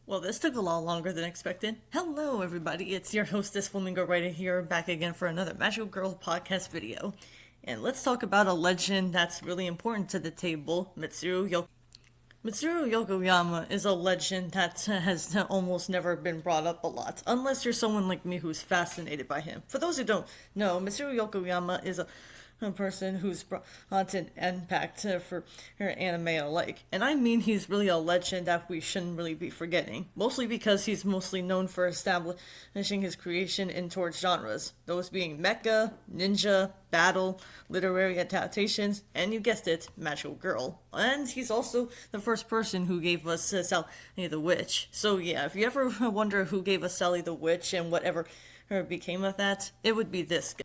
Well, this took a lot longer than expected. Hello, everybody. It's your hostess, Flamingo Writer here, back again for another Magical Girl podcast video. And let's talk about a legend that's really important to the table, Mitsuru Yokoyama is a legend that has almost never been brought up a lot, unless you're someone like me who's fascinated by him. For those who don't know, Mitsuru Yokoyama is a person who's brought an impact for her anime alike. And I mean he's really a legend that we shouldn't really be forgetting, mostly because he's mostly known for establishing his creation in towards genres, those being mecha, ninja, battle, literary adaptations, and you guessed it, magical girl. And he's also the first person who gave us Sally the Witch. So yeah, if you ever wonder who gave us Sally the Witch and whatever became of that, it would be this guy.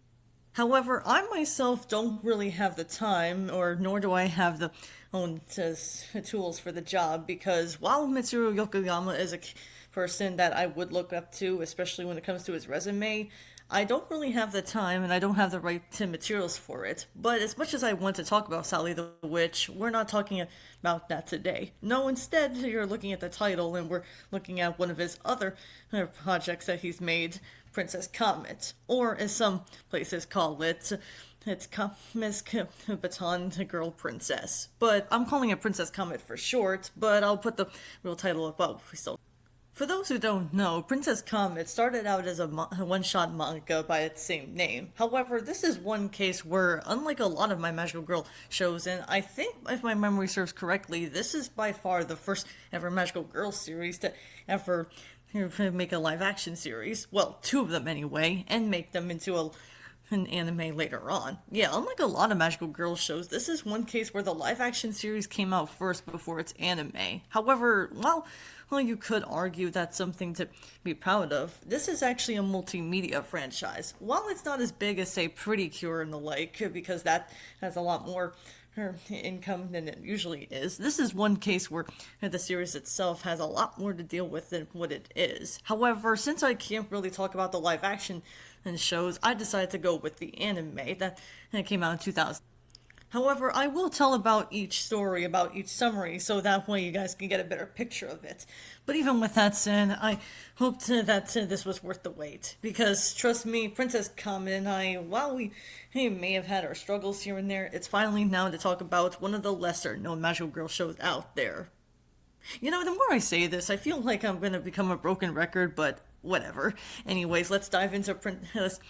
However, I myself don't really have the time, or nor do I have the own tools for the job, because while Mitsuru Yokoyama is a person that I would look up to, especially when it comes to his resume, I don't really have the time and I don't have the right materials for it. But as much as I want to talk about Sally the Witch, we're not talking about that today. No, instead, you're looking at the title and we're looking at one of his other projects that he's made, Princess Comet, or as some places call it, it's Miss Baton Girl Princess. But I'm calling it Princess Comet for short, but I'll put the real title above. For those who don't know, Princess Comet started out as a one-shot manga by its same name. However, this is one case where, unlike a lot of my Magical Girl shows, and I think, if my memory serves correctly, this is by far the first ever Magical Girl series to ever make a live-action series. Well, two of them anyway, and make them into an anime later on. Yeah, unlike a lot of Magical Girl shows, this is one case where the live-action series came out first before its anime. However, well, you could argue that's something to be proud of. This is actually a multimedia franchise. While it's not as big as, say, Pretty Cure and the like, because that has a lot more income than it usually is, this is one case where the series itself has a lot more to deal with than what it is. However, since I can't really talk about the live action and shows, I decided to go with the anime that came out in 2000. However, I will tell about each story, about each summary, so that way you guys can get a better picture of it. But even with that said, I hoped that this was worth the wait. Because, trust me, Princess Comet and I, while we may have had our struggles here and there, it's finally now to talk about one of the lesser known Magical Girl shows out there. You know, the more I say this, I feel like I'm gonna become a broken record, but whatever. Anyways, let's dive into Princess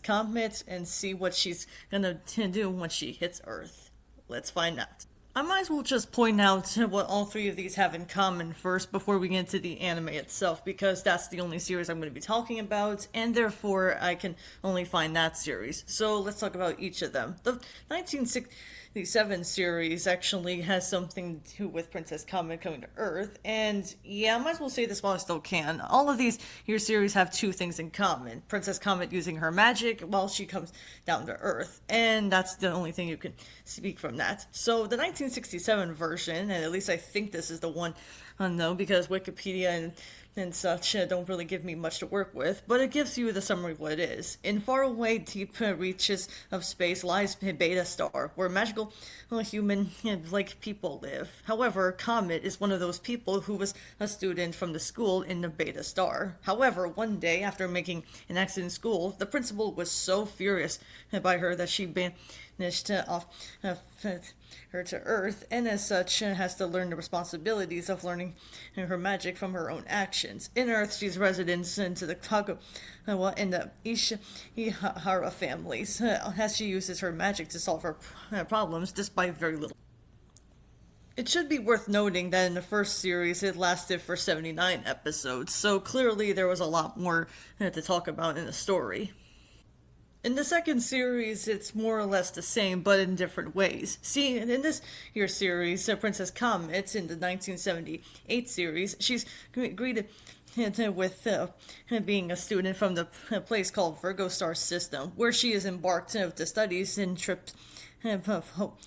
Comet and see what she's gonna do when she hits Earth. Let's find out. I might as well just point out what all three of these have in common first before we get into the anime itself, because that's the only series I'm going to be talking about, and therefore I can only find that series. So let's talk about each of them. The 1967 series actually has something to do with Princess Comet coming to Earth, and yeah, I might as well say this while I still can. All of these here series have two things in common. Princess Comet using her magic while she comes down to Earth, and that's the only thing you can speak from that. So the 1967 version, and at least I think this is the one, though, because Wikipedia and such don't really give me much to work with, but it gives you the summary of what it is. In faraway deep reaches of space lies Beta Star, where magical human-like people live. However, Comet is one of those people who was a student from the school in the Beta Star. However, one day, after making an accident in school, the principal was so furious by her that she banished off her to Earth, and as such has to learn the responsibilities of learning her magic from her own actions. In Earth, she's residence into the Kagawa and the Ishihara families, as she uses her magic to solve her problems despite very little. It should be worth noting that in the first series it lasted for 79 episodes, so clearly there was a lot more to talk about in the story. In the second series, it's more or less the same, but in different ways. See, in this year's series, Princess Comet, in the 1978 series, she's greeted with being a student from the place called Virgo Star System, where she is embarked to studies and trips hope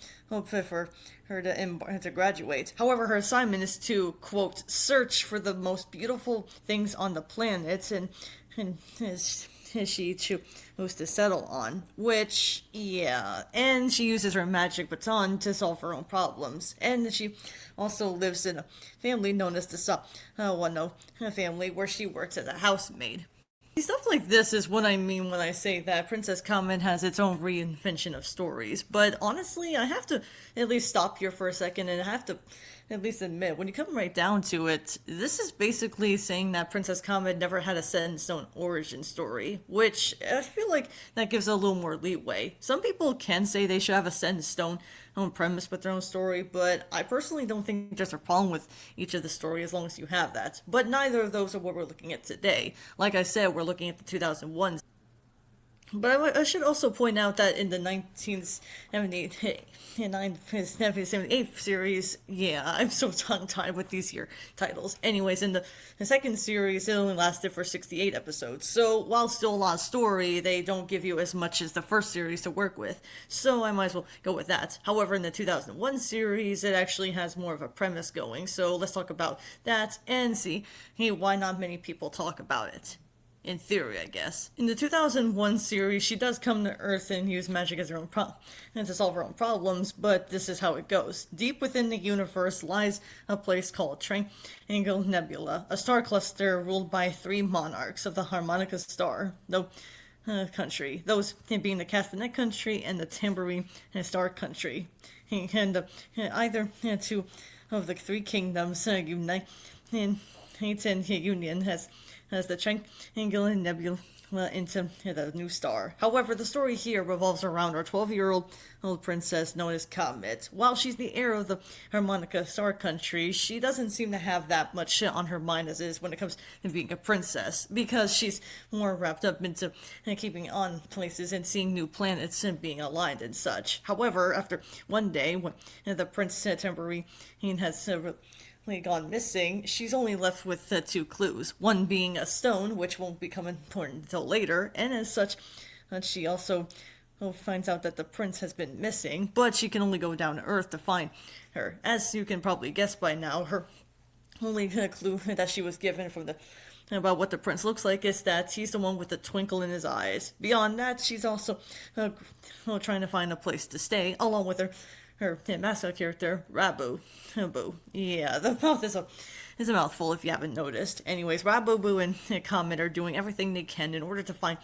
for her to graduate. However, her assignment is to, quote, search for the most beautiful things on the planet, and she chose to settle on. Which, yeah, and she uses her magic baton to solve her own problems. And she also lives in a family known as the Sawano family, where she works as a housemaid. Stuff like this is what I mean when I say that Princess Comet has its own reinvention of stories. But honestly, I have to at least stop here for a second and I have to at least admit, when you come right down to it, this is basically saying that Princess Comet never had a set in stone origin story, which I feel like that gives a little more leeway. Some people can say they should have a set in stone own premise with their own story, but I personally don't think there's a problem with each of the story as long as you have that. But neither of those are what we're looking at today. Like I said, we're looking at the 2001. But I should also point out that in the 1978 series, yeah, I'm so tongue-tied with these here titles. Anyways, in the second series, it only lasted for 68 episodes. So, while still a lot of story, they don't give you as much as the first series to work with. So, I might as well go with that. However, in the 2001 series, it actually has more of a premise going. So, let's talk about that and see, hey, why not many people talk about it. In theory, I guess. In the 2001 series, she does come to Earth and use magic as her own and to solve her own problems, but this is how it goes. Deep within the universe lies a place called Triangle Nebula, a star cluster ruled by 3 monarchs of the Harmonica Star, country, those being the Castanet country and the Tambourine Star country. And either two of the 3 kingdoms unite in union as the Triangular Nebula into the new star. However, the story here revolves around our 12-year-old princess known as Comet. While she's the heir of the Harmonica Star Country, she doesn't seem to have that much shit on her mind as is when it comes to being a princess, because she's more wrapped up into keeping on places and seeing new planets and being aligned and such. However, after one day, when the Prince Tambourine has gone missing, she's only left with 2 clues. One being a stone, which won't become important until later, and as such, she also finds out that the prince has been missing, but she can only go down to Earth to find her. As you can probably guess by now, her only clue that she was given from the about what the prince looks like is that he's the one with the twinkle in his eyes. Beyond that, she's also trying to find a place to stay, along with her mascot character, Rabu. Boo. Yeah, the mouth is a mouthful if you haven't noticed. Anyways, Rabu and Comet are doing everything they can in order to find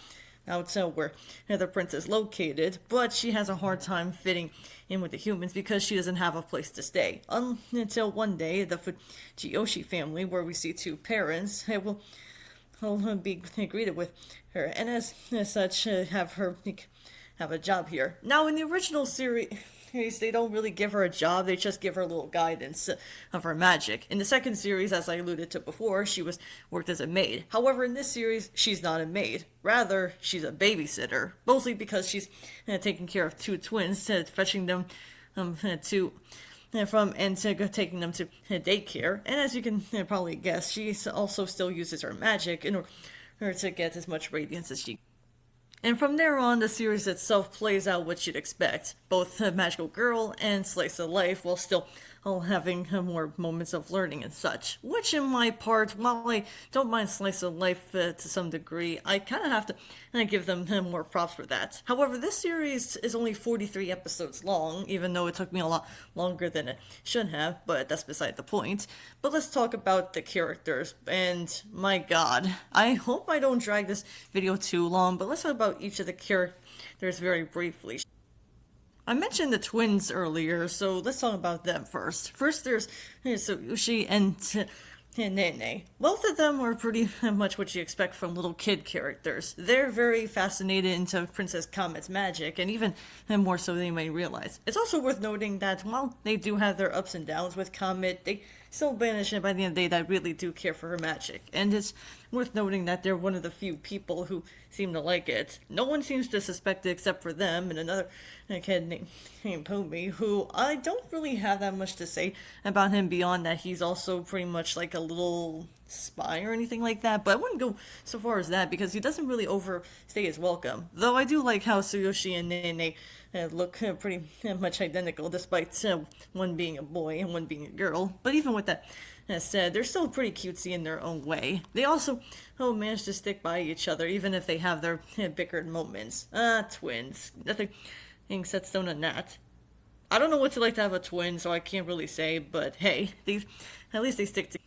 out where the prince is located, but she has a hard time fitting in with the humans because she doesn't have a place to stay. Until one day, the Fujiyoshi family, where we see 2 parents, will be greeted with her, and as such, have her have a job here. Now, in the original series, they don't really give her a job, they just give her a little guidance of her magic. In the second series, as I alluded to before, she worked as a maid. However, in this series, she's not a maid. Rather, she's a babysitter. Mostly because she's taking care of 2 twins, fetching them taking them to daycare. And as you can probably guess, she also still uses her magic in order to get as much radiance as she can. And from there on, the series itself plays out what you'd expect. Both magical girl and slice of life, while still having more moments of learning and such. Which in my part, while I don't mind slice of life to some degree, I kind of have to give them more props for that. However, this series is only 43 episodes long, even though it took me a lot longer than it should have, but that's beside the point. But let's talk about the characters, and my god, I hope I don't drag this video too long, but let's talk about each of the characters very briefly. I mentioned the twins earlier, so let's talk about them first. First, there's Ushi and Nene. Both of them are pretty much what you expect from little kid characters. They're very fascinated into Princess Comet's magic, and even more so than you may realize. It's also worth noting that while they do have their ups and downs with Comet, they still banish it by the end of the day that really do care for her magic. And it's worth noting that they're one of the few people who seem to like it. No one seems to suspect it except for them and another kid named Pomi, who I don't really have that much to say about him beyond that he's also pretty much like a little spy or anything like that, but I wouldn't go so far as that because he doesn't really overstay his welcome. Though I do like how Tsuyoshi and Nene look pretty much identical, despite one being a boy and one being a girl. But even with that said, they're still pretty cutesy in their own way. They also manage to stick by each other, even if they have their bickered moments. Twins. Nothing sets stone on that. I don't know what it's like to have a twin, so I can't really say, but hey, these at least they stick together.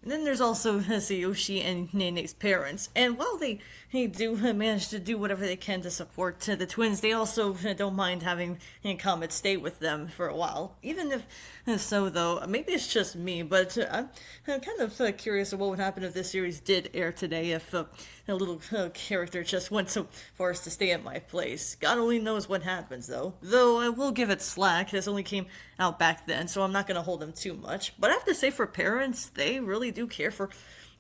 And then there's also Tsuyoshi and Nene's parents, and while they do manage to do whatever they can to support the twins, they also don't mind having Comet stay with them for a while. Even if so, though, maybe it's just me, but I'm kind of curious of what would happen if this series did air today, if a little character just went so far as to stay at my place. God only knows what happens, though. Though I will give it slack, this only came out back then, so I'm not going to hold them too much. But I have to say, for parents, they really do care for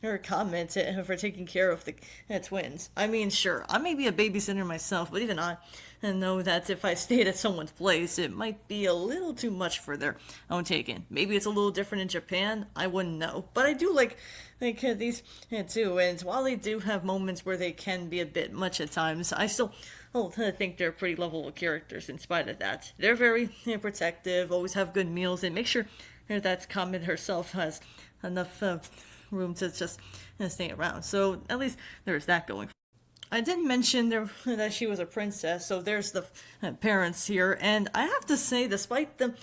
her comment for taking care of the twins. I mean, sure, I may be a babysitter myself, but even I know that if I stayed at someone's place, it might be a little too much for their own taking. Maybe it's a little different in Japan, I wouldn't know. But I do like these too, and while they do have moments where they can be a bit much at times, I still think they're pretty lovable characters in spite of that. They're very protective, always have good meals, and make sure that Comet herself has enough room to just stay around. So at least there's that going. I did mention that she was a princess, so there's the parents here, and I have to say, despite them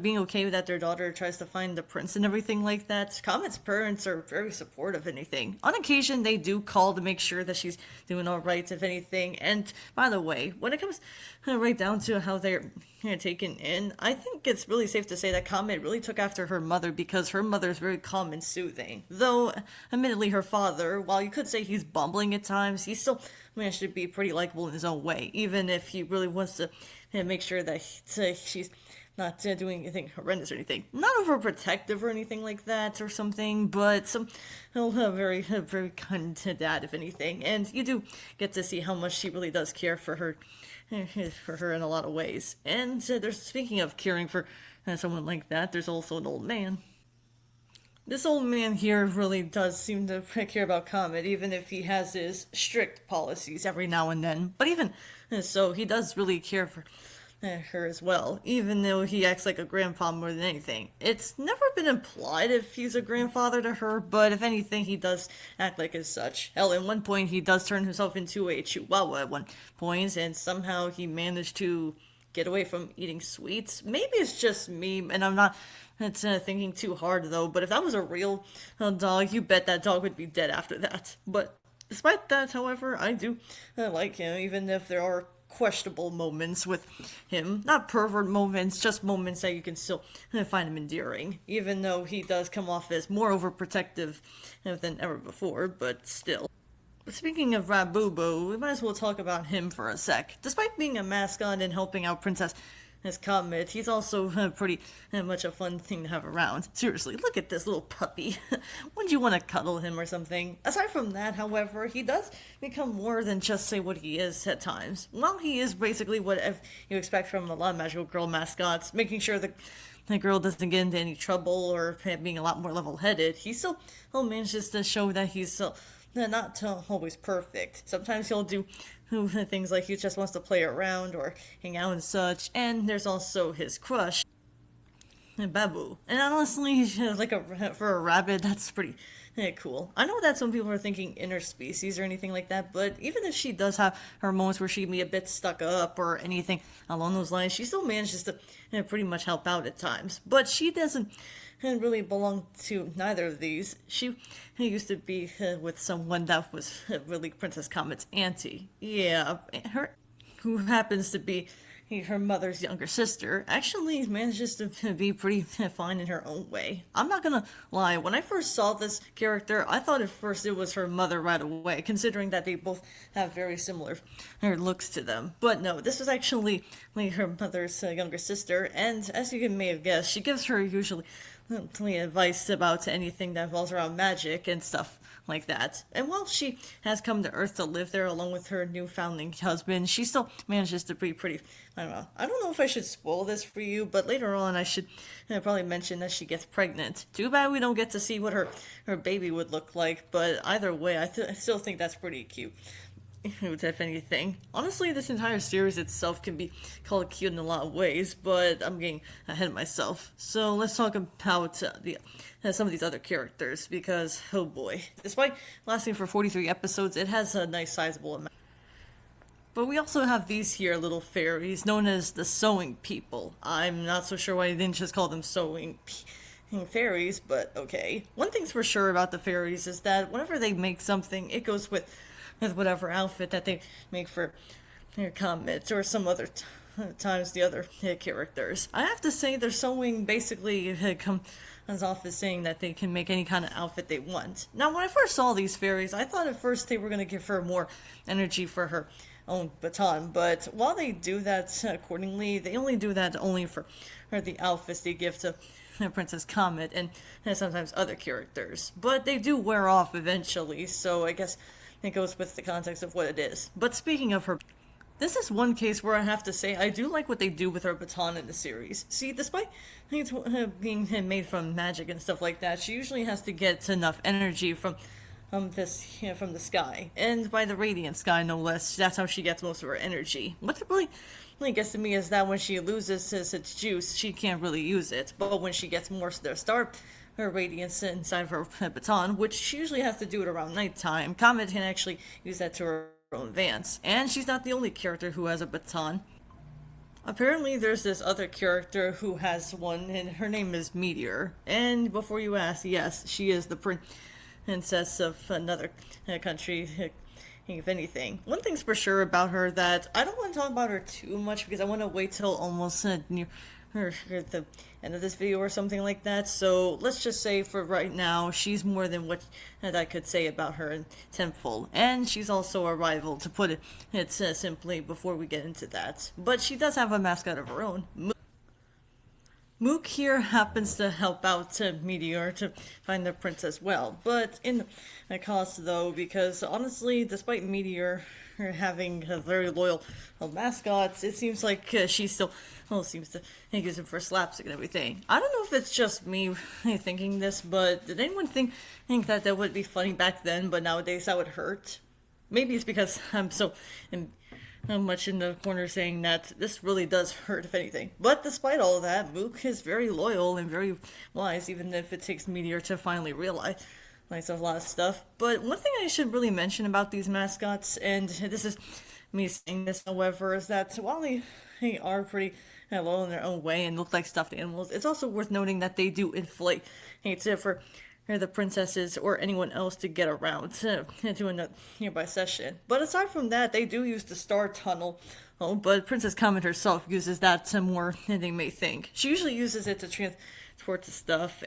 being okay with that their daughter tries to find the prince and everything like that, Comet's parents are very supportive of anything. On occasion, they do call to make sure that she's doing all right, if anything. And by the way, when it comes right down to how they're taken in, I think it's really safe to say that Comet really took after her mother, because her mother is very calm and soothing. Though, admittedly, her father, while you could say he's bumbling at times, he's still managed to be pretty likable in his own way, even if he really wants to make sure that she's not doing anything horrendous or anything. Not overprotective or anything like that or something, but some very kind to dad, if anything. And you do get to see how much she really does care for her in a lot of ways. And there's, speaking of caring for someone like that, there's also an old man. This old man here really does seem to care about Comet, even if he has his strict policies every now and then. But even so, he does really care for her as well, even though he acts like a grandpa more than anything. It's never been implied if he's a grandfather to her, but if anything, he does act like as such. Hell, at one point, he does turn himself into a chihuahua at one point, and somehow he managed to get away from eating sweets. Maybe it's just me, and I'm not thinking too hard, though, but if that was a real dog, you bet that dog would be dead after that. But despite that, however, I do like him, even if there are questionable moments with him. Not pervert moments, just moments that you can still find him endearing, even though he does come off as more overprotective than ever before, but still. Speaking of Rabubu, we might as well talk about him for a sec. Despite being a mascot and helping out Princess Comet, he's also pretty much a fun thing to have around. Seriously, look at this little puppy. Wouldn't you want to cuddle him or something? Aside from that, however, he does become more than just say what he is at times. While he is basically what you expect from a lot of magical girl mascots, making sure the girl doesn't get into any trouble or being a lot more level-headed, he still manages to show that he's not always perfect. Sometimes he'll do things like he just wants to play around or hang out and such. And there's also his crush, Babu. And honestly, like for a rabbit, that's pretty cool. I know that some people are thinking interspecies or anything like that, but even if she does have her moments where she can be a bit stuck up or anything along those lines, she still manages to pretty much help out at times. But she doesn't really belong to neither of these. She used to be with someone that was really Princess Comet's auntie. Yeah, her, who happens to be her mother's younger sister, actually manages to be pretty fine in her own way. I'm not gonna lie, when I first saw this character, I thought at first it was her mother right away, considering that they both have very similar looks to them. But no, this was actually her mother's younger sister, and as you may have guessed, she gives her usually advice about anything that involves around magic and stuff like that. And while she has come to Earth to live there along with her newfoundling husband, she still manages to be pretty, I don't know if I should spoil this for you, but later on I should probably mention that she gets pregnant. Too bad we don't get to see what her baby would look like, but either way, I still think that's pretty cute. if anything. Honestly, this entire series itself can be called cute in a lot of ways, but I'm getting ahead of myself. So let's talk about some of these other characters, because, oh boy, despite lasting for 43 episodes, it has a nice sizable amount. But we also have these here little fairies known as the sewing people. I'm not so sure why they didn't just call them fairies, but okay. One thing's for sure about the fairies is that whenever they make something, it goes with whatever outfit that they make for their Comet or some other times the other characters. I have to say their sewing basically comes off as saying that they can make any kind of outfit they want. Now, when I first saw these fairies, I thought at first they were going to give her more energy for her own baton, but while they do that accordingly, they only do that only for the outfits they give to Princess Comet and sometimes other characters. But they do wear off eventually, so I guess it goes with the context of what it is. But speaking of her, this is one case where I have to say I do like what they do with her baton in the series. See, despite being made from magic and stuff like that, she usually has to get enough energy from from the sky, and by the radiant sky no less. That's how she gets most of her energy. What really gets to me is that when she loses its juice, she can't really use it. But when she gets more of their star, her radiance inside of her baton, which she usually has to do it around nighttime, Comet can actually use that to her own advance. And she's not the only character who has a baton. Apparently, there's this other character who has one, and her name is Meteor. And before you ask, yes, she is the princess of another country, if anything. One thing's for sure about her that I don't want to talk about her too much because I want to wait till almost near the end of this video or something like that. So let's just say for right now, she's more than what I could say about her in tenfold. And she's also a rival, to put it simply, before we get into that. But she does have a mascot of her own. Mook here happens to help out Meteor to find the princess well, but in the cost though, because honestly, despite Meteor having a very loyal mascots, it seems like she still seems to use him for slapstick and everything. I don't know if it's just me thinking this, but did anyone think that would be funny back then, but nowadays that would hurt? Maybe it's because I'm so much in the corner saying that this really does hurt, if anything. But despite all of that, Mook is very loyal and very wise, even if it takes Meteor to finally realize a lot of stuff. But one thing I should really mention about these mascots, and this is me saying this, however, is that while they are pretty loyal in their own way and look like stuffed animals, it's also worth noting that they do inflate for the princesses or anyone else to get around to a nearby session. But aside from that, they do use the star tunnel. Oh, but Princess Comet herself uses that more than they may think. She usually uses it to transport the stuff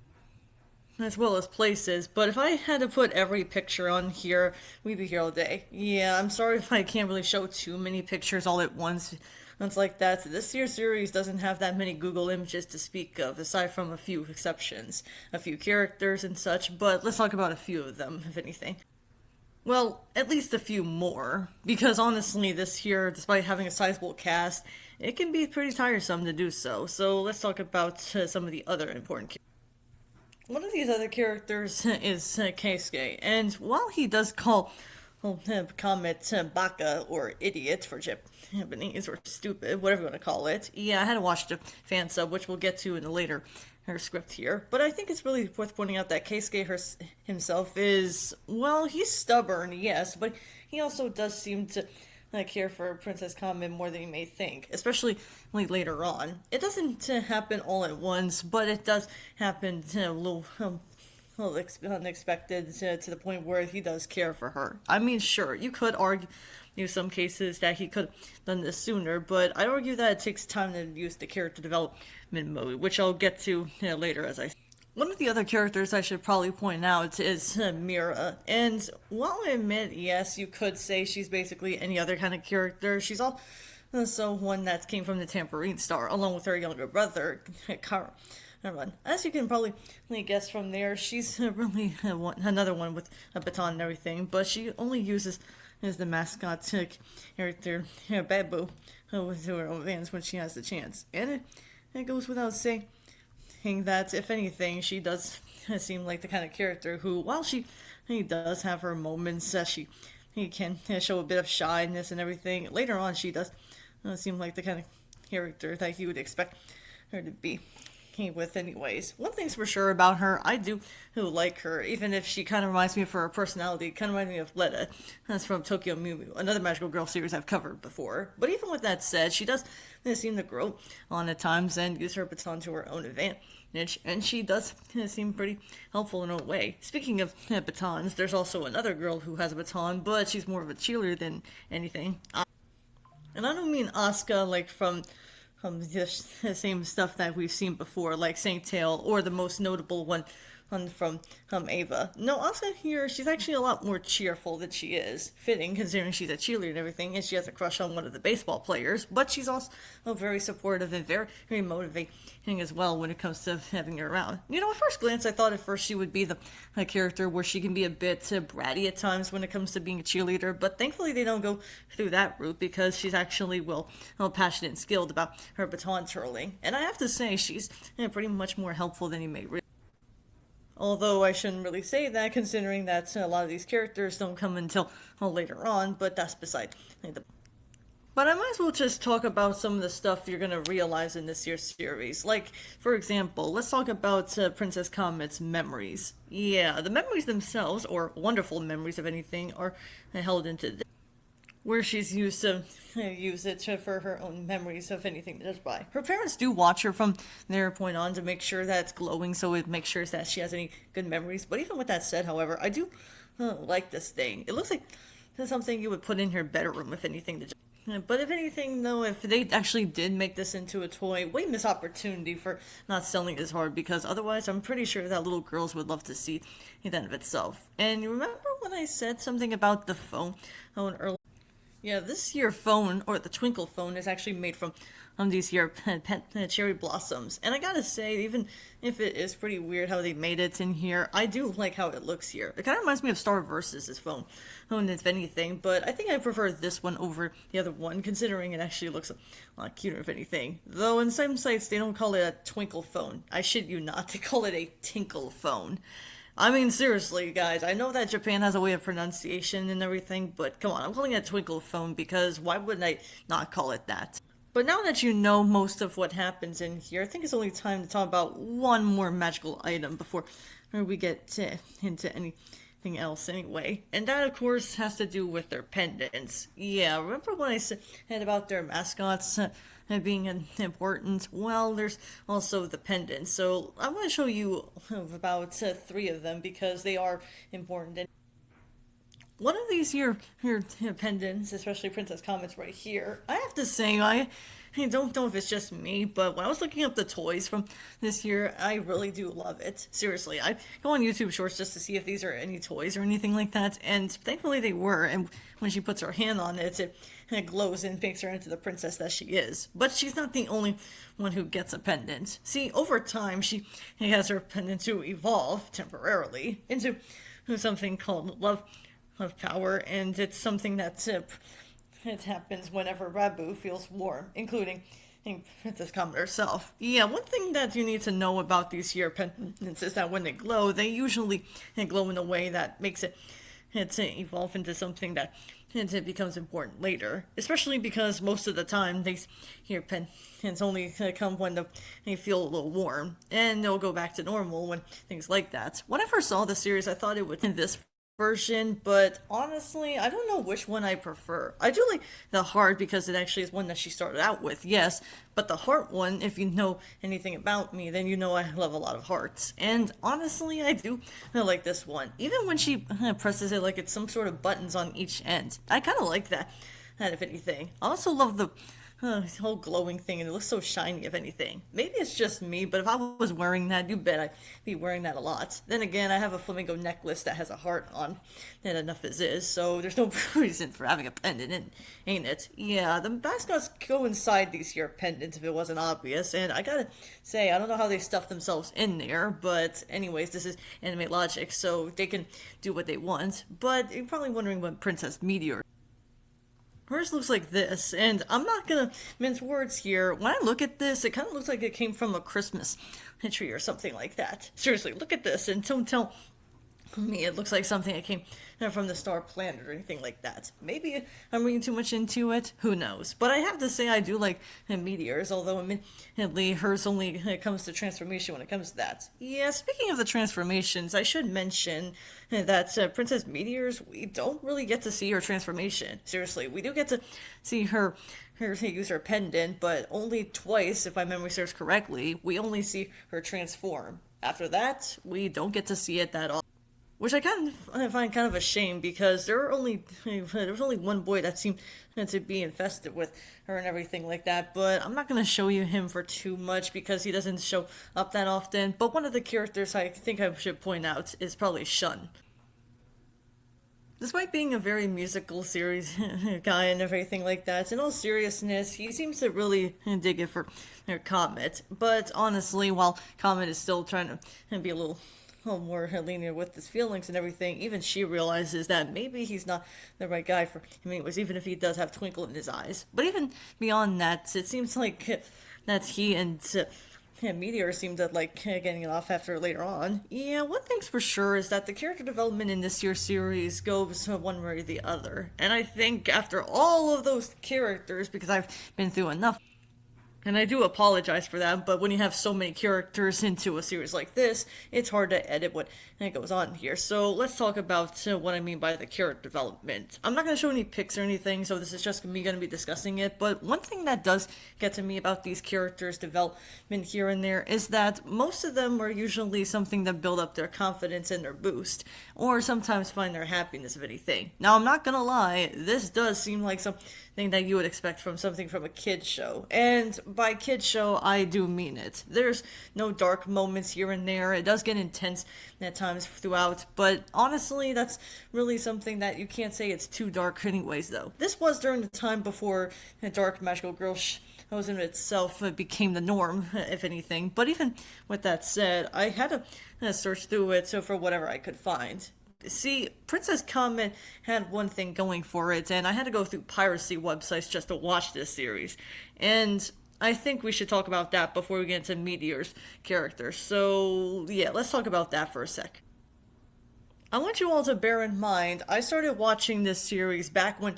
as well as places, but if I had to put every picture on here, we'd be here all day. Yeah, I'm sorry if I can't really show too many pictures all at once. It's like that. This year's series doesn't have that many Google images to speak of, aside from a few exceptions, a few characters and such, but let's talk about a few of them, if anything. Well, at least a few more, because honestly, this year, despite having a sizable cast, it can be pretty tiresome to do so. So let's talk about some of the other important characters. One of these other characters is Keisuke, and while he does call Comet Baka, or idiot for Japanese, or stupid, whatever you want to call it. Yeah, I had to watch the fan sub, which we'll get to in a later script here. But I think it's really worth pointing out that Keisuke himself is, well, he's stubborn, yes, but he also does seem to care for Princess Comet more than you may think, especially later on. It doesn't happen all at once, but it does happen a little unexpected to the point where he does care for her. I mean, sure, you could argue in some cases that he could have done this sooner, but I'd argue that it takes time to use the character development mode, which I'll get to later as I. One of the other characters I should probably point out is Mira, and while I admit, yes, you could say she's basically any other kind of character, she's also one that came from the Tambourine Star, along with her younger brother, Kara. As you can probably guess from there, she's really another one with a baton and everything, but she only uses as the mascot character, Babu, to her own hands when she has the chance. And it goes without saying that, if anything, she does seem like the kind of character who, while he does have her moments that she he can show a bit of shyness and everything. Later on, she does seem like the kind of character that you would expect her to be with anyways. One thing's for sure about her, I do like her, even if she kind of reminds me of her personality. Kind of reminds me of Letta. That's from Tokyo Mew Mew, another magical girl series I've covered before. But even with that said, she does seem to grow on at times and use her baton to her own advantage, and she does seem pretty helpful in a way. Speaking of batons, there's also another girl who has a baton, but she's more of a cheerleader than anything. And I don't mean Asuka like from just the same stuff that we've seen before, like Saint Tail, or the most notable one from Ava. No, Asuka here, she's actually a lot more cheerful than she is. Fitting, considering she's a cheerleader and everything, and she has a crush on one of the baseball players, but she's also very supportive and very motivating as well when it comes to having her around. You know, at first glance, I thought at first she would be the character where she can be a bit bratty at times when it comes to being a cheerleader, but thankfully they don't go through that route because she's actually, well passionate and skilled about her baton twirling. And I have to say, she's pretty much more helpful than you may realize. Although I shouldn't really say that, considering that a lot of these characters don't come until later on, but that's beside the... But I might as well just talk about some of the stuff you're going to realize in this year's series. Like, for example, let's talk about Princess Comet's memories. Yeah, the memories themselves, or wonderful memories of anything, are held into where she's used to use it for her own memories of anything that is by. Her parents do watch her from their point on to make sure that it's glowing, so it makes sure that she has any good memories. But even with that said, however, I do like this thing. It looks like something you would put in your bedroom, if anything. But if anything, though, if they actually did make this into a toy, way missed opportunity for not selling as hard, because otherwise I'm pretty sure that little girls would love to see that of itself. And you remember when I said something about the phone earlier? Yeah, this year phone, or the Twinkle phone, is actually made from these here cherry blossoms. And I gotta say, even if it is pretty weird how they made it in here, I do like how it looks here. It kind of reminds me of Star Versus' phone, if anything, but I think I prefer this one over the other one, considering it actually looks a lot cuter, if anything. Though in some sites, they don't call it a Twinkle phone. I shit you not, they call it a Tinkle phone. I mean, seriously, guys, I know that Japan has a way of pronunciation and everything, but come on, I'm calling it a Twinkle phone because why wouldn't I not call it that? But now that you know most of what happens in here, I think it's only time to talk about one more magical item before we get into anything else anyway. And that, of course, has to do with their pendants. Yeah, remember when I said about their mascots being important? Well, there's also the pendants. So I'm going to show you about 3 of them because they are important. And one of these here pendants, especially Princess Comet's right here, I have to say, I don't know if it's just me, but when I was looking up the toys from this year, I really do love it. Seriously, I go on YouTube Shorts just to see if these are any toys or anything like that, and thankfully they were, and when she puts her hand on it, it glows and makes her into the princess that she is. But she's not the only one who gets a pendant. See, over time, she has her pendant to evolve, temporarily, into something called Love Power, and it's something that it happens whenever Rabu feels warm, including Princess Comet herself. Yeah, one thing that you need to know about these here pendants is that when they glow, they usually glow in a way that makes it evolve into something that it becomes important later. Especially because most of the time these here pendants only come when they feel a little warm, and they'll go back to normal when things like that. When I first saw the series, I thought it would in this version, but honestly, I don't know which one I prefer. I do like the heart because it actually is one that she started out with, yes, but the heart one, if you know anything about me, then you know I love a lot of hearts. And honestly, I do like this one. Even when she presses it like it's some sort of buttons on each end. I kind of like that, if anything. I also love the whole glowing thing, and it looks so shiny, if anything. Maybe it's just me, but if I was wearing that, you bet I'd be wearing that a lot. Then again, I have a flamingo necklace that has a heart on, and enough as is, so there's no reason for having a pendant, ain't it? Yeah, the mascots go inside these here pendants if it wasn't obvious, and I gotta say, I don't know how they stuff themselves in there, but anyways, this is anime logic, so they can do what they want. But you're probably wondering what Princess Meteor. Hers looks like this, and I'm not gonna mince words here. When I look at this, it kind of looks like it came from a Christmas tree or something like that. Seriously, look at this, and don't tell me, it looks like something that came from the star planet or anything like that. Maybe I'm reading too much into it. Who knows? But I have to say I do like meteors, although admittedly hers only comes to transformation when it comes to that. Yeah, speaking of the transformations, I should mention that Princess Meteors, we don't really get to see her transformation. Seriously, we do get to see her use her pendant, but only twice, if my memory serves correctly. We only see her transform. After that, we don't get to see it that often. Which I find kind of a shame because there was only one boy that seemed to be infested with her and everything like that. But I'm not gonna show you him for too much because he doesn't show up that often. But one of the characters I think I should point out is probably Shun. Despite being a very musical series guy and everything like that, in all seriousness, he seems to really dig it for Comet. But honestly, while Comet is still trying to be a little more lenient with his feelings and everything, even she realizes that maybe he's not the right guy for him anyways, even if he does have twinkle in his eyes. But even beyond that, it seems like that he and Meteor seemed to like getting it off after later on. Yeah, one thing's for sure is that the character development in this year's series goes one way or the other. And I think after all of those characters, because I've been through enough, and I do apologize for that, but when you have so many characters into a series like this, it's hard to edit what goes on here. So let's talk about what I mean by the character development. I'm not going to show any pics or anything, so this is just me going to be discussing it, but one thing that does get to me about these characters' development here and there is that most of them are usually something that build up their confidence and their boost, or sometimes find their happiness of anything. Now, I'm not going to lie, this does seem like something that you would expect from something from a kid's show, and by kid show, I do mean it. There's no dark moments here and there. It does get intense at times throughout, but honestly, that's really something that you can't say it's too dark anyways, though. This was during the time before dark magical girl shows in itself became the norm, if anything. But even with that said, I had to search through it so for whatever I could find. See, Princess Comet had one thing going for it, and I had to go through piracy websites just to watch this series. And I think we should talk about that before we get into Meteor's character. So, yeah, let's talk about that for a sec. I want you all to bear in mind, I started watching this series back when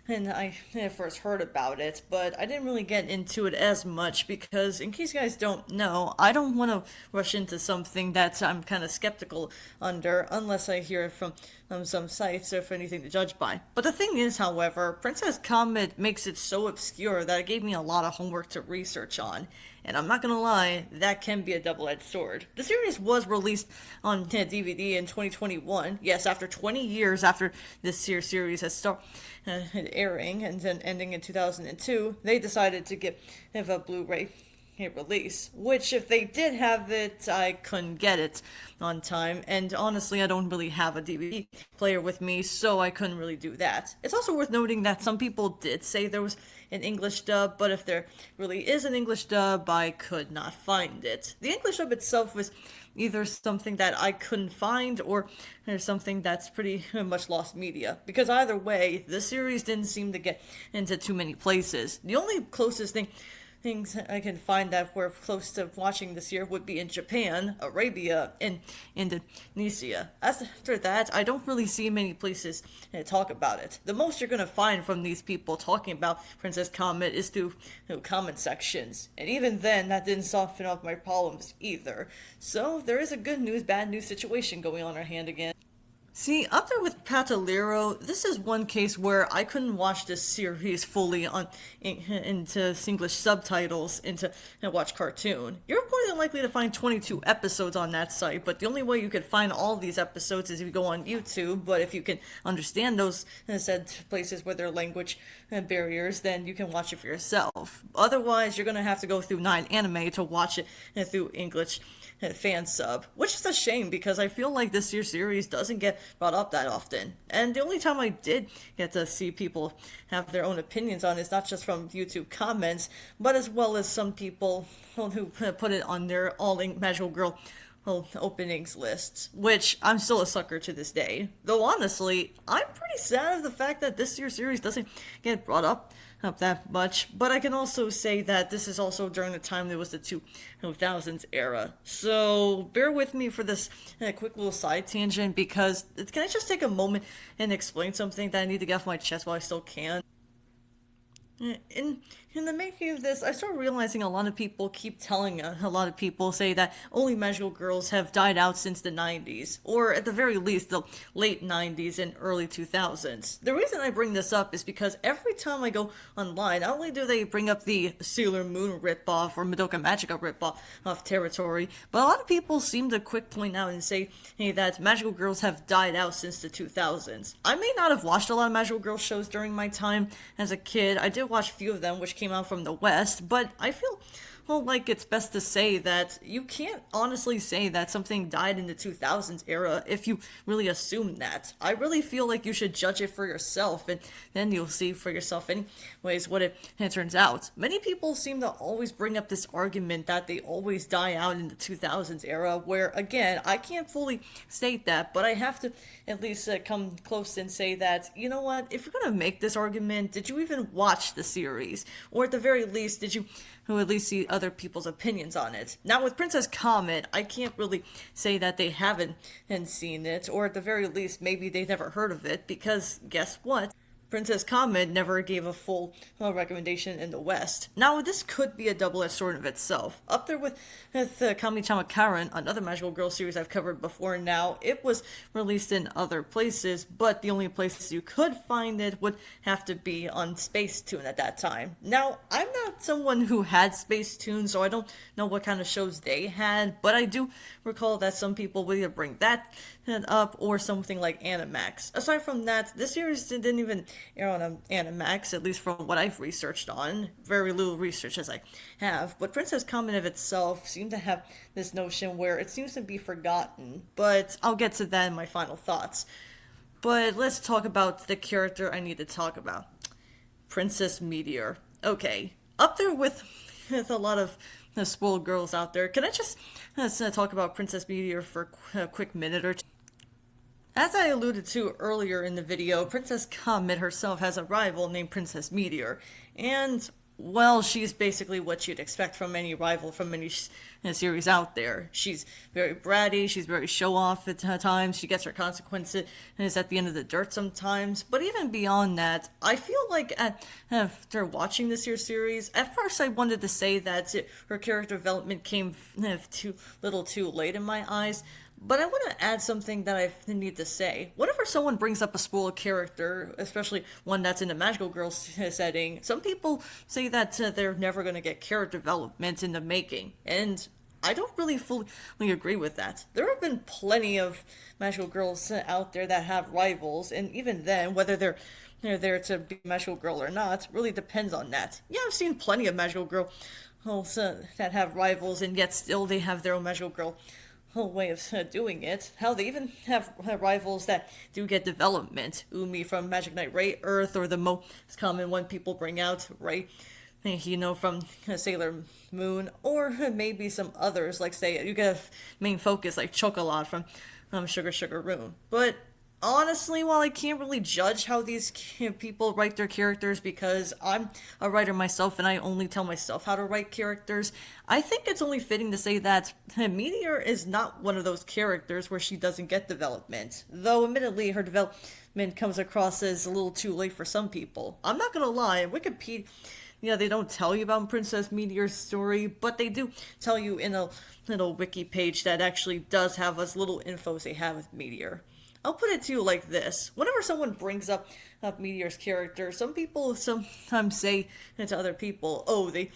I first heard about it, but I didn't really get into it as much because, in case you guys don't know, I don't want to rush into something that I'm kind of skeptical under unless I hear it from some sites or for anything to judge by. But the thing is, however, Princess Comet makes it so obscure that it gave me a lot of homework to research on. And I'm not gonna lie, that can be a double-edged sword. The series was released on DVD in 2021. Yes, after 20 years after this series has started airing and then ending in 2002, they decided to have a Blu-ray release. Which, if they did have it, I couldn't get it on time. And honestly, I don't really have a DVD player with me, so I couldn't really do that. It's also worth noting that some people did say there was an English dub, but if there really is an English dub, I could not find it. The English dub itself was either something that I couldn't find or there's something that's pretty much lost media. Because either way, the series didn't seem to get into too many places. The only closest things I can find that were close to watching this year would be in Japan, Arabia, and Indonesia. After that, I don't really see many places talk about it. The most you're going to find from these people talking about Princess Comet is through comment sections. And even then, that didn't soften up my problems either. So there is a good news, bad news situation going on our hand again. See, up there with Patalero, this is one case where I couldn't watch this series fully into English subtitles and watch cartoon. You're more than likely to find 22 episodes on that site, but the only way you could find all these episodes is if you go on YouTube. But if you can understand those said places where there are language barriers, then you can watch it for yourself. Otherwise, you're going to have to go through 9 anime to watch it through English fan sub, which is a shame because I feel like this year's series doesn't get brought up that often. And the only time I did get to see people have their own opinions on it is not just from YouTube comments, but as well as some people who put it on their All Magical Girl openings lists, which I'm still a sucker to this day. Though honestly, I'm pretty sad of the fact that this year's series doesn't get brought up up that much, but I can also say that this is also during the time there was the 2000s era. So bear with me for this quick little side tangent, because can I just take a moment and explain something that I need to get off my chest while I still can? In in the making of this, I started realizing a lot of people keep telling a lot of people say that only magical girls have died out since the 90s, or at the very least the late 90s and early 2000s. The reason I bring this up is because every time I go online, not only do they bring up the Sailor Moon ripoff or Madoka Magica ripoff of territory, but a lot of people seem to quick point out and say, hey, that magical girls have died out since the 2000s. I may not have watched a lot of magical girl shows during my time as a kid. I did watch a few of them which came out from the West, but I feel like it's best to say that you can't honestly say that something died in the 2000s era if you really assume that. I really feel like you should judge it for yourself, and then you'll see for yourself anyways what it turns out. Many people seem to always bring up this argument that they always die out in the 2000s era, where again, I can't fully state that, but I have to at least come close and say that, you know what, if you're gonna make this argument, did you even watch the series? Or at the very least, did you at least see other people's opinions on it? Now with Princess Comet, I can't really say that they haven't seen it, or at the very least, maybe they've never heard of it, because guess what? Princess Comet never gave a full recommendation in the West. Now, this could be a double-edged sword of itself. Up there with Kami-chama Karen, another magical girl series I've covered before now, it was released in other places, but the only places you could find it would have to be on Spacetoon at that time. Now, I'm not someone who had Spacetoon, so I don't know what kind of shows they had, but I do recall that some people would either bring that up or something like Animax. Aside from that, this series didn't even air on Animax, at least from what I've researched on. Very little research as I have, but Princess Comet of itself seemed to have this notion where it seems to be forgotten, but I'll get to that in my final thoughts. But let's talk about the character I need to talk about. Princess Meteor. Okay, up there with a lot of the spoiled girls out there, can I just talk about Princess Meteor for a quick minute or two? As I alluded to earlier in the video, Princess Comet herself has a rival named Princess Meteor, and, well, she's basically what you'd expect from any rival from any series out there. She's very bratty, she's very show-off at times, she gets her consequences at the end of the dirt sometimes, but even beyond that, I feel like after watching this year's series, at first I wanted to say that her character development came too late in my eyes. But I want to add something that I need to say. Whenever someone brings up a spoiled character, especially one that's in a magical girl setting, some people say that they're never going to get character development in the making. And I don't really fully agree with that. There have been plenty of magical girls out there that have rivals, and even then, whether they're there to be a magical girl or not, really depends on that. Yeah, I've seen plenty of magical girls that have rivals, and yet still they have their own magical girl whole way of doing it. Hell, they even have rivals that do get development. Umi from Magic Knight Ray Earth, or the most common one people bring out, Ray, from Sailor Moon, or maybe some others, like say, you get a main focus like Chocolat from Sugar Sugar Room. But honestly, while I can't really judge how these people write their characters, because I'm a writer myself and I only tell myself how to write characters, I think it's only fitting to say that Meteor is not one of those characters where she doesn't get development. Though, admittedly, her development comes across as a little too late for some people. I'm not gonna lie, Wikipedia, they don't tell you about Princess Meteor's story, but they do tell you in a little wiki page that actually does have as little info as they have with Meteor. I'll put it to you like this. Whenever someone brings up Meteor's character, some people sometimes say to other people, oh, they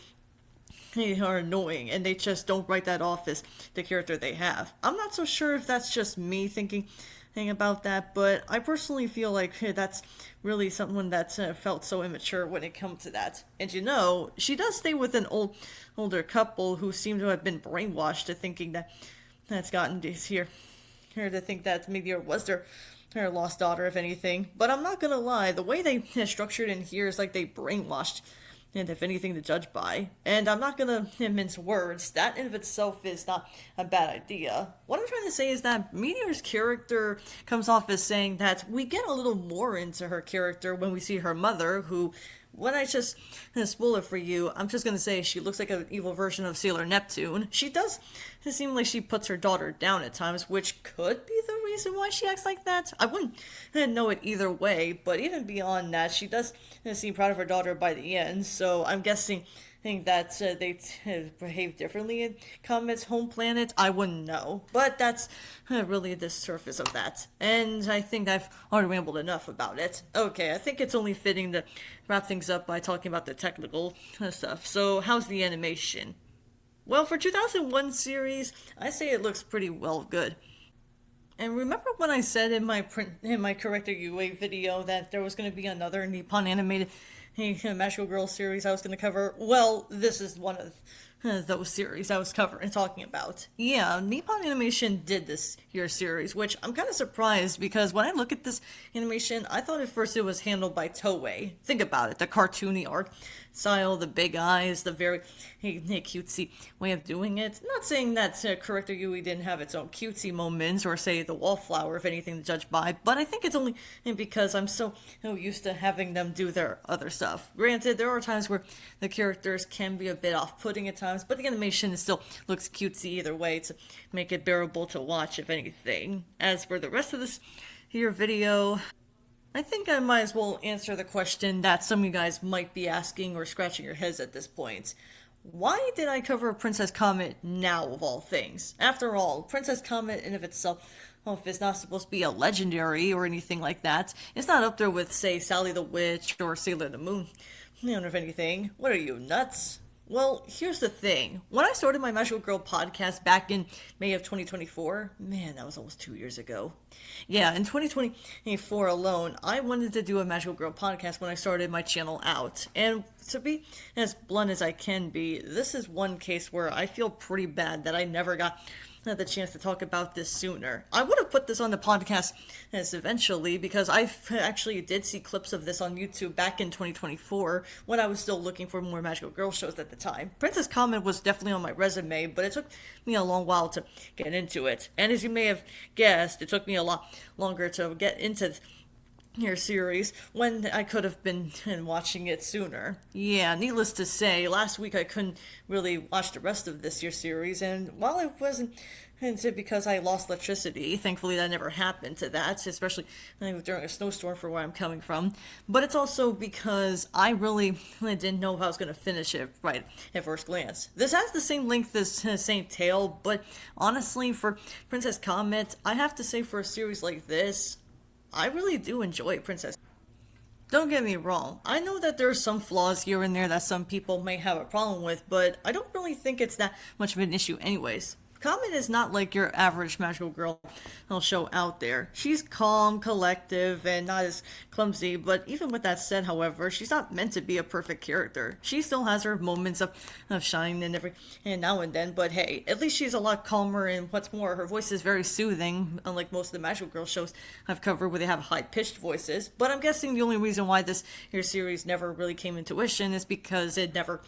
are annoying, and they just don't write that off as the character they have. I'm not so sure if that's just me thinking about that, but I personally feel like that's really someone that felt so immature when it comes to that. And she does stay with an older couple who seem to have been brainwashed to thinking that's gotten this here to think that Meteor was their lost daughter, if anything. But I'm not gonna lie, the way they structured in here is like they brainwashed, and if anything to judge by. And I'm not gonna mince words, that in of itself is not a bad idea. What I'm trying to say is that Meteor's character comes off as saying that we get a little more into her character when we see her mother, who, When I just spoil it for you, I'm just gonna say she looks like an evil version of Sailor Neptune. She does seem like she puts her daughter down at times, which could be the reason why she acts like that. I wouldn't know it either way, but even beyond that, she does seem proud of her daughter by the end, so I'm guessing think that they behave differently in Comet's home planet, I wouldn't know. But that's really the surface of that. And I think I've already rambled enough about it. Okay, I think it's only fitting to wrap things up by talking about the technical stuff. So, how's the animation? Well, for 2001 series, I say it looks pretty well good. And remember when I said in my Corrector UA video that there was going to be another Nippon animated Magical Girl series I was going to cover? Well, this is one of those series I was talking about. Yeah, Nippon Animation did this year series, which I'm kind of surprised because when I look at this animation, I thought at first it was handled by Toei. Think about it, the cartoony art style, the big eyes, the very cutesy way of doing it. Not saying that Corrector Yui didn't have its own cutesy moments, or say the Wallflower, if anything to judge by, but I think it's only because I'm so used to having them do their other stuff. Granted, there are times where the characters can be a bit off-putting at times, but the animation still looks cutesy either way to make it bearable to watch, if anything. As for the rest of this here video, I think I might as well answer the question that some of you guys might be asking or scratching your heads at this point. Why did I cover Princess Comet now, of all things? After all, Princess Comet in of itself, if it's not supposed to be a legendary or anything like that, it's not up there with, say, Sally the Witch or Sailor the Moon, if anything. What are you, nuts? Well, here's the thing. When I started my Magical Girl podcast back in May of 2024, man, that was almost 2 years ago. Yeah, in 2024 alone, I wanted to do a Magical Girl podcast when I started my channel out. And to be as blunt as I can be, this is one case where I feel pretty bad that I never got the chance to talk about this sooner. I would have put this on the podcast as eventually because I actually did see clips of this on YouTube back in 2024 when I was still looking for more Magical Girl shows at the time. Princess Comet was definitely on my resume, but it took me a long while to get into it. And as you may have guessed, it took me a lot longer to get into your series when I could have been watching it sooner. Yeah, needless to say, last week I couldn't really watch the rest of this year's series, and while it wasn't because I lost electricity, thankfully that never happened to that, especially during a snowstorm for where I'm coming from, but it's also because I really didn't know if I was going to finish it right at first glance. This has the same length as Saint Tail, but honestly, for Princess Comet, I have to say for a series like this, I really do enjoy Princess. Don't get me wrong, I know that there are some flaws here and there that some people may have a problem with, but I don't really think it's that much of an issue anyways. Comet is not like your average Magical Girl show out there. She's calm, collective, and not as clumsy, but even with that said, however, she's not meant to be a perfect character. She still has her moments of shine and now and then, but hey, at least she's a lot calmer, and what's more, her voice is very soothing, unlike most of the Magical Girl shows I've covered where they have high-pitched voices. But I'm guessing the only reason why this here series never really came into fruition is because it never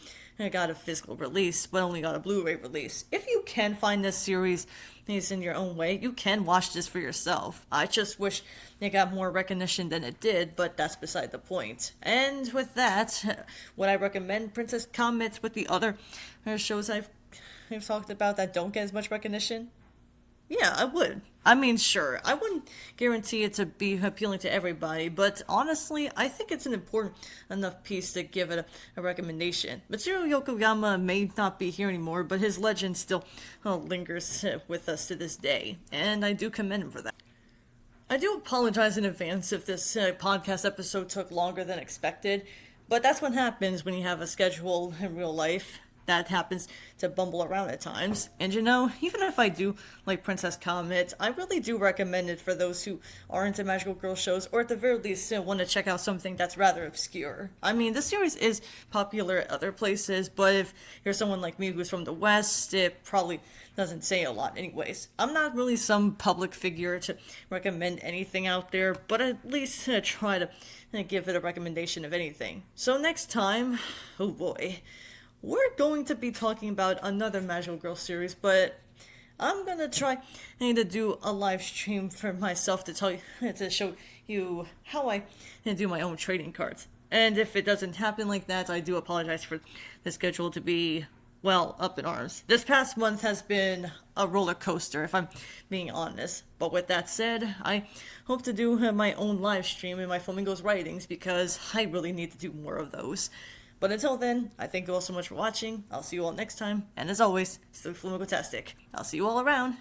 got a physical release, but only got a Blu-ray release. If you can find this series in your own way, you can watch this for yourself. I just wish it got more recognition than it did, but that's beside the point. And with that, would I recommend Princess Comet with the other shows I've talked about that don't get as much recognition? Yeah, I would. I mean, sure, I wouldn't guarantee it to be appealing to everybody, but honestly, I think it's an important enough piece to give it a recommendation. Mitsuru Yokoyama may not be here anymore, but his legend still lingers with us to this day, and I do commend him for that. I do apologize in advance if this podcast episode took longer than expected, but that's what happens when you have a schedule in real life. That happens to bumble around at times. And even if I do like Princess Comet, I really do recommend it for those who are into Magical Girl shows, or at the very least want to check out something that's rather obscure. I mean, this series is popular at other places, but if you're someone like me who's from the West, it probably doesn't say a lot anyways. I'm not really some public figure to recommend anything out there, but at least try to give it a recommendation of anything. So next time, oh boy, we're going to be talking about another Magical Girl series, but I'm gonna try to do a live stream for myself to show you how I do my own trading cards. And if it doesn't happen like that, I do apologize for the schedule to be, well, up in arms. This past month has been a roller coaster, if I'm being honest. But with that said, I hope to do my own live stream in my Flamingo's writings because I really need to do more of those. But until then, I thank you all so much for watching. I'll see you all next time. And as always, stay Flamingo-tastic. I'll see you all around.